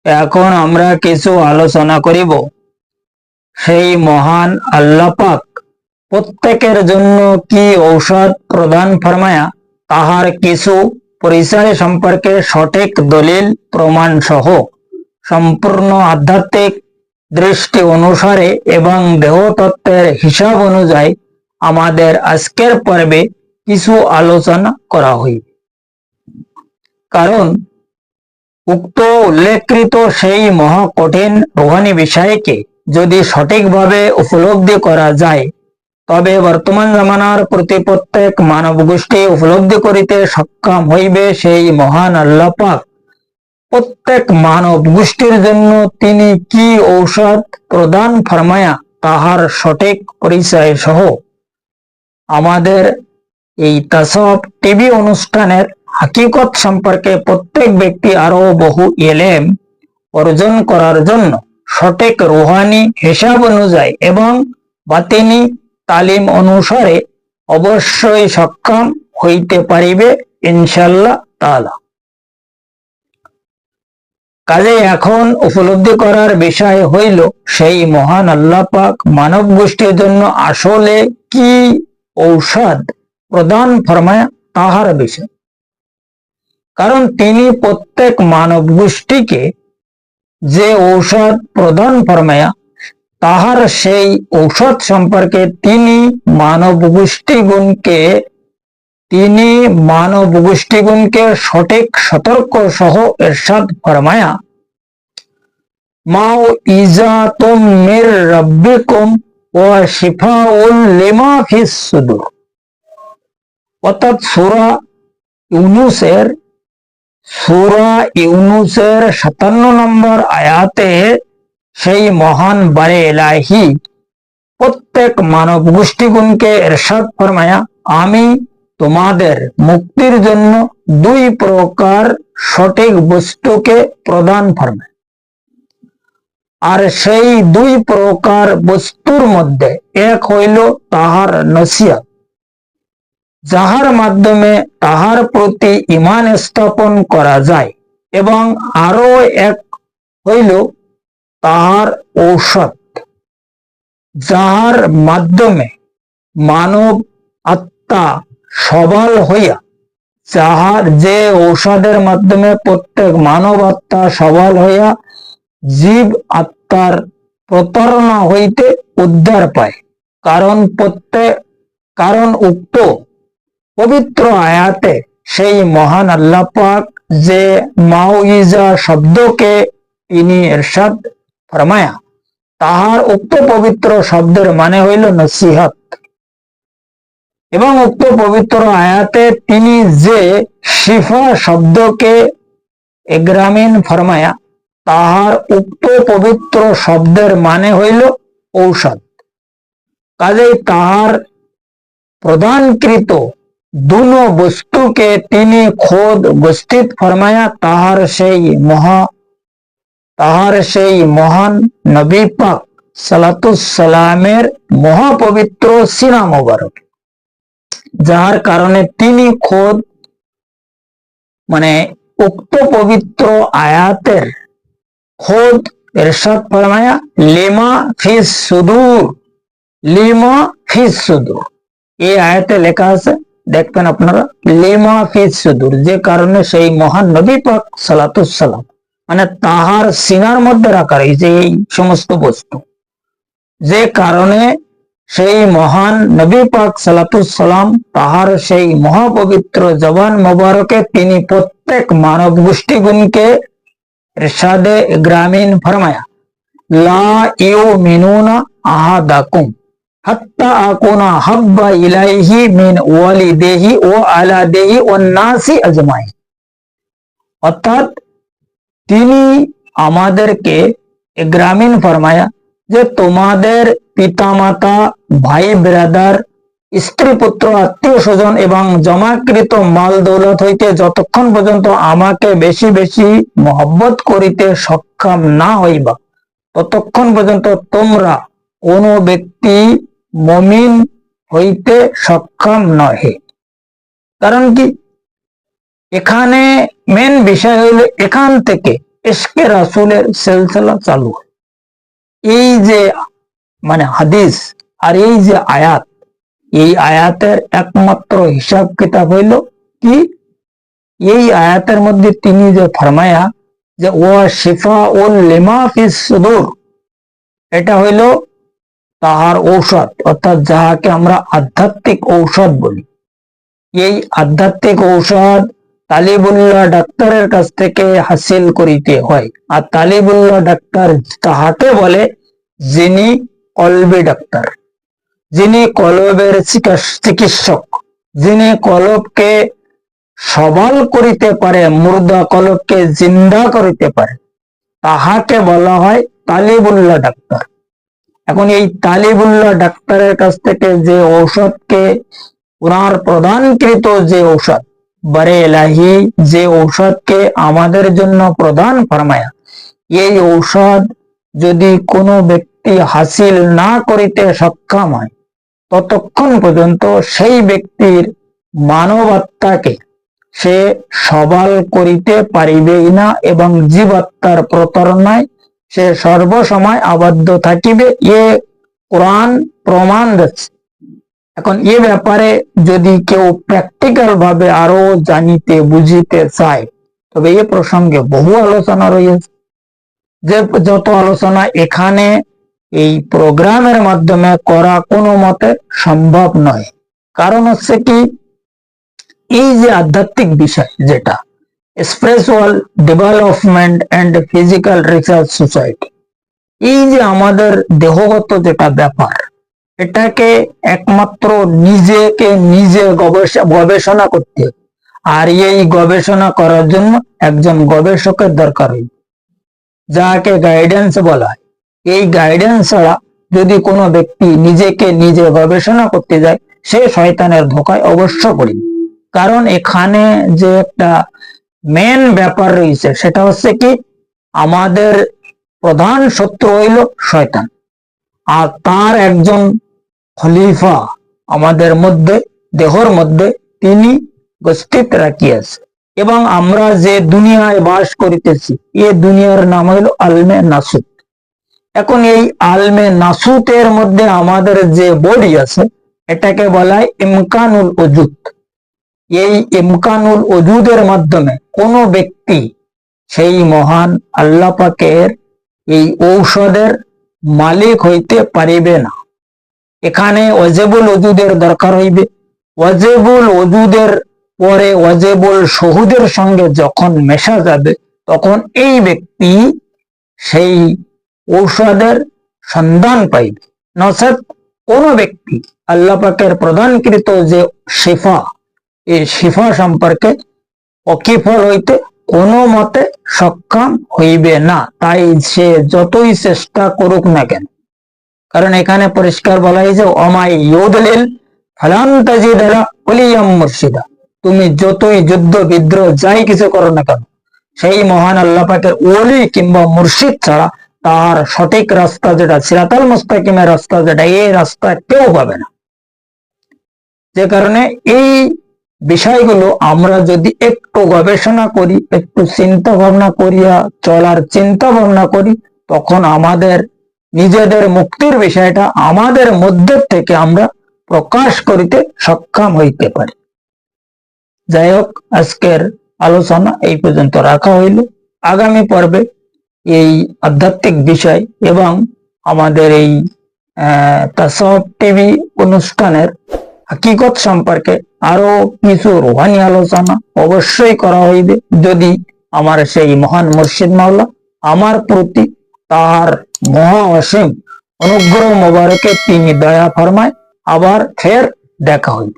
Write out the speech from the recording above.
এখন আমরা কিছু আলোচনা করিব সেই মহান আল্লাহ পাক প্রত্যেকের জন্য কি ঔষধ প্রদান ফরমায়া তাহার কিছু পরিচয় সম্পর্কে সঠিক দলিল প্রমাণ সহ সম্পূর্ণ আধ্যাত্মিক দৃষ্টি অনুসারে এবং দেহতত্ত্বের হিসাব অনুযায়ী আমাদের আজকের পর্বে কিছু আলোচনা করা হইবে। কারণ উক্ত উল্লেখকৃত সেই মহা কঠিন রুহানি বিষয়কে যদি সঠিকভাবে উপলব্ধি করা যায় তবে বর্তমান জামানার প্রতি প্রত্যেক মানব গোষ্ঠী উপলব্ধি করিতে সক্ষম হইবে সেই মহান আল্লাহ পাক প্রত্যেক মানব গোষ্ঠীর জন্য তিনি কি ঔষধ প্রদান ফরমায়া তাহার সঠিক পরিচয় সহ আমাদের এই তাসাউফ টিভি অনুষ্ঠানের হাকিকত সম্পর্কে প্রত্যেক ব্যক্তি আরো বহু এলেম অর্জন করার জন্য সঠিক রুহানি হিসাব অনুযায়ী এবং বাতিনি তালিম অনুসারে অবশ্যই সক্ষম হইতে পারিবে ইনশাআল্লাহ তাআলা। কাজে এখন উপলব্ধি করার বিষয় হইল সেই মহান আল্লাহ পাক মানব গোষ্ঠীর জন্য আসলে কি ঔষধ প্রদান ফরমায়া তাহার বিষয়। কারণ তিনি প্রত্যেক মানব গোষ্ঠীকে যে ঔষধ প্রদান ফরমায়া তাহার সেই ঔষধ সম্পর্কে তিনি মানব গোষ্ঠীগুণকে সঠিক সতর্ক সহ ইরশাদ ফরমায়া মাও ইজাতুম মির রাব্বিকুম ওয়া শিফাউল লিমা ফিস সুদুর। অর্থাৎ সূরা ইউনূসের 57 নম্বর আয়াতে সেই মহান বারে ইলাহি প্রত্যেক মানব গোষ্ঠীগুণকে ইরশাদ ফরমায়া আমি তোমাদের মুক্তির জন্য দুই প্রকার সঠিক বস্তুকে প্রদান ফরমাই, আর সেই দুই প্রকার বস্তুর মধ্যে এক হইল তাহার নসিহত, যাহার মাধ্যমে তাহার প্রতি ঈমান স্থাপন করা যায়, এবং আরো এক হইল তাহার ঔষধ, যাহার মাধ্যমে মানব আত্মা সবল হইয়া যে ঔষধের মাধ্যমে প্রত্যেক মানব আত্মা সবল হইয়া জীব আত্মার প্রতারণা হইতে উদ্ধার পায়। কারণ উক্ত পবিত্র আয়াতে সেই মহান আল্লাহ পাক যে মাউইজা শব্দকে তিনি ইরশাদ ফরমায়া তাহার উক্ত পবিত্র শব্দের মানে হইল নসিহত, এবং উক্ত পবিত্র আয়াতে তিনি যে শিফা শব্দকে ইগরামিন ফরমায়া তাহার উক্ত পবিত্র শব্দের মানে হইল ঔষধ। কাজেই তাহার প্রদানকৃত দুনো বস্তুকে তিনি খোদ উপস্থিত ফরমায়া তাহার সেই মহান নবী পাক সালাতুস সালামের মহাপবিত্র সিনা মোবারক, যাহার কারণে তিনি খোদ উক্ত পবিত্র আয়াতের খোদ ইরশাদ ফরমায়া লিমা ফিস সুদূর। এই আয়াতে লেখা আছে, দেখবেন আপনারা, লিমা ফিস সুদূর, যে কারণে সেই মহান নবী পাক সালাতুস সালাম তাহার সিনার মধ্যে রাখা রয়েছে এই সমস্ত বস্তু, যে কারণে সেই মহান নবী পাক সালাতুস সালাম তাহার সেই মহাপবিত্র জবান মোবারকে তিনি প্রত্যেক মানব গোষ্ঠীগুণকে ইরশাদে ইগরামিন ফরমায়া লা ইউমিনুনা আহাদাকুম হাত্তা আকুনা হাব্বা ইলাইহি মিন ওয়ালিদিহি ওয়া আলাদিহি ওয়ান নাসি আজমাইন। অর্থাৎ তিনি আমাদেরকে ইগরামিন ফরমায়া যে তোমাদের পিতামাতা, ভাই ব্রাদার, স্ত্রী পুত্র, আত্মীয় স্বজন এবং জমাকৃত মাল দৌলত হইতে যতক্ষণ পর্যন্ত আমাকে বেশি বেশি মহব্বত করিতে সক্ষম না হইবা ততক্ষণ পর্যন্ত তোমরা কোন ব্যক্তি মুমিন হইতে সক্ষম নহে। কারণ কি, এখানে মেন বিষয় হইল এখান থেকে ইশকে রাসূলের সিলসিলা চালু হয়। এই যে হাদিস আর এই যে আয়াত, এই আয়াতের একমাত্র হিসাব কিতাব হইল কি, এই আয়াতের মধ্যে তিনি যে ফরমায়া যে ওয়া শিফাউল লিমা ফিস সুদূর, এটা হইল তাহার ঔষধ, অর্থাৎ যাহাকে আমরা আধ্যাত্মিক ঔষধ বলি। এই আধ্যাত্মিক ঔষধ তালিবুল্লাহ ডাক্তারের কাছ থেকে হাসিল করিতে হয়। আর তালিবুল্লাহ ডাক্তার তাহাকে বলে যিনি কলবি ডাক্তার, যিনি কলবের চিকিৎসক, যিনি কলবকে সবল করিতে পারে, মুর্দা কলবকে জিন্দা করিতে পারে, তাহাকে বলা হয় তালিবুল্লাহ ডাক্তার। এখন এই তালিবুল্লাহ ডাক্তারের কাছ থেকে যে ঔষধকে ওনার প্রদানকৃত যে ঔষধ বারে এলাহি, যে ঔষধকে আমাদের জন্য প্রদান ফরমায়া, এই ঔষধ যদি কোনো ব্যক্তি হাসিল না করিতে সক্ষম হয়, ততক্ষণ পর্যন্ত সেই ব্যক্তির মানবাত্মাকে সে সবল করিতে পারিবেই না এবং জীবাত্মার প্রতারণায় সে সর্বসময় আবদ্ধ থাকিবে। এ কোরআন প্রমাণ দিচ্ছে। এখন এ ব্যাপারে যদি কেউ প্র্যাকটিক্যাল ভাবে আরো জানিতে বুঝিতে চায়, তবে এ প্রসঙ্গে বহু আলোচনা রয়েছে, যে যত আলোচনা এখানে এই প্রোগ্রামের মাধ্যমে করা কোনো মতে সম্ভব নয়। কারণ হচ্ছে কি, এই যে আধ্যাত্মিক বিষয়, যেটা spiritual development and physical research society, এই যে আমাদের দেহগত যেটা ব্যাপার, এটাকে একমাত্র নিজেকে নিজে গবেষণা করতে হবে। আর এই গবেষণা করার জন্য একজন গবেষকের দরকার হয়, যাকে গাইডেন্স বলা হয়। এই গাইডেন্স ছাড়া যদি কোনো ব্যক্তি নিজেকে নিজে গবেষণা করতে যায়, সে শয়তানের ধোঁকায় অবশ্য পড়ে। কারণ এখানে যে একটা মেন ব্যাপার রয়েছে, সেটা হচ্ছে কি, আমাদের প্রধান শত্রু হইল শয়তান, আর তার একজন খলিফা আমাদের মধ্যে, দেহর মধ্যে তিনি উপস্থিত রাখিয়াছে। এবং আমরা যে দুনিয়ায় বাস করিতেছি, এ দুনিয়ার নাম হইল আলমে নাসুত। এখন এই আলমে নাসুতের মধ্যে আমাদের যে বডি আছে, এটাকে বলা হয় ইমকানুল ওজুদ। এই ইমকানুল ওজুদের মাধ্যমে কোনো ব্যক্তি সেই মহান আল্লাহ পাকের এই ঔষধের মালিক হইতে পারিবে না। এখানে ওয়াজিবুল ওজুদের দরকার হইবে। ওয়াজিবুল ওজুদের পরে ওয়াজিবুল শহুদের সঙ্গে যখন মেশা যাবে, তখন এই ব্যক্তি সেই ঔষধের সন্ধান পাইবে। নচেৎ কোন ব্যক্তি আল্লাহ পাকের প্রদানকৃত যে শিফা, এই শিফা সম্পর্কে অকিফল হইতে কোনো মতে সক্ষম হইবে না, তাই সে যতই চেষ্টা করুক না কেন। কারণ এখানে পরিষ্কার বলা হয়েছে ওমাই ইউদলিল ফালান তাজিদ লা ওলিয়াম মুরশিদা, তুমি যতই যুদ্ধ বিদ্রোহ যাই কিছু করো না কেন, সেই মহান আল্লাহ পাকের ওলি কিংবা মুর্শিদ ছাড়া তার সঠিক রাস্তা, যেটা সিরাতাল মুস্তাকিমের রাস্তা, যেটা এই রাস্তা কেউ পাবে না। যে কারণে এই বিষয়গুলো আমরা যদি একটু গবেষণা করি, একটু চিন্তা ভাবনা করিয়া চলার চিন্তা ভাবনা করি, তখন আমাদের নিজেদের মুক্তির বিষয়টা আমাদের মধ্যে থেকে আমরা প্রকাশ করিতে সক্ষম হইতে পারি। যাই হোক, আজকের আলোচনা এই পর্যন্ত রাখা হইল। আগামী পর্বে এই আধ্যাত্মিক বিষয় এবং আমাদের এই তাসাউফ টিভি অনুষ্ঠানের হাকিকত সম্পর্কে আরো কিছু রুহানি আলোচনা অবশ্যই করা হইবে, যদি আমার সেই মহান মুর্শিদ মাওলা আমার প্রতি তার মহা অসীম অনুগ্রহ মোবারকে তিনি দয়া ফরমায়। আবার ফের দেখা হইবে।